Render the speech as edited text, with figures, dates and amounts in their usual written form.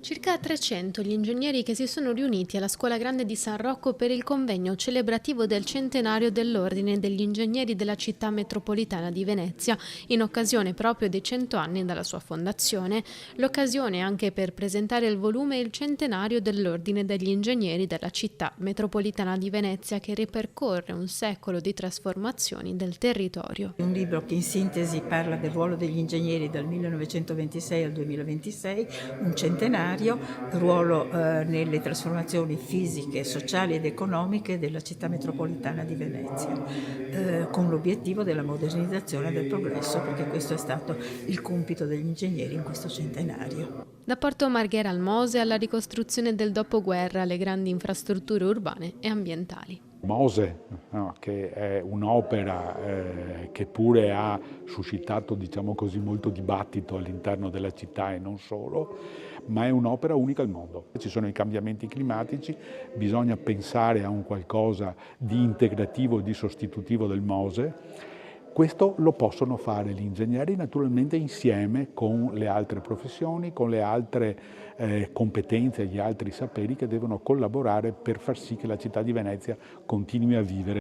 Circa 300 gli ingegneri che si sono riuniti alla Scuola Grande di San Rocco per il convegno celebrativo del centenario dell'Ordine degli Ingegneri della Città Metropolitana di Venezia, in occasione proprio dei 100 anni dalla sua fondazione. L'occasione anche per presentare il volume Il centenario dell'Ordine degli Ingegneri della Città Metropolitana di Venezia, che ripercorre un secolo di trasformazioni del territorio. Un libro che in sintesi parla del ruolo degli ingegneri dal 1926 al 2026, un centenario, ruolo nelle trasformazioni fisiche, sociali ed economiche della città metropolitana di Venezia, con l'obiettivo della modernizzazione e del progresso, perché questo è stato il compito degli ingegneri in questo centenario. Da Porto Marghera al Mose alla ricostruzione del dopoguerra, alle grandi infrastrutture urbane e ambientali. Mose, no, che è un'opera che pure ha suscitato, diciamo così, molto dibattito all'interno della città e non solo, ma è un'opera unica al mondo. Ci sono i cambiamenti climatici, bisogna pensare a un qualcosa di integrativo e di sostitutivo del Mose. Questo lo possono fare gli ingegneri naturalmente insieme con le altre professioni, con le altre competenze e gli altri saperi che devono collaborare per far sì che la città di Venezia continui a vivere.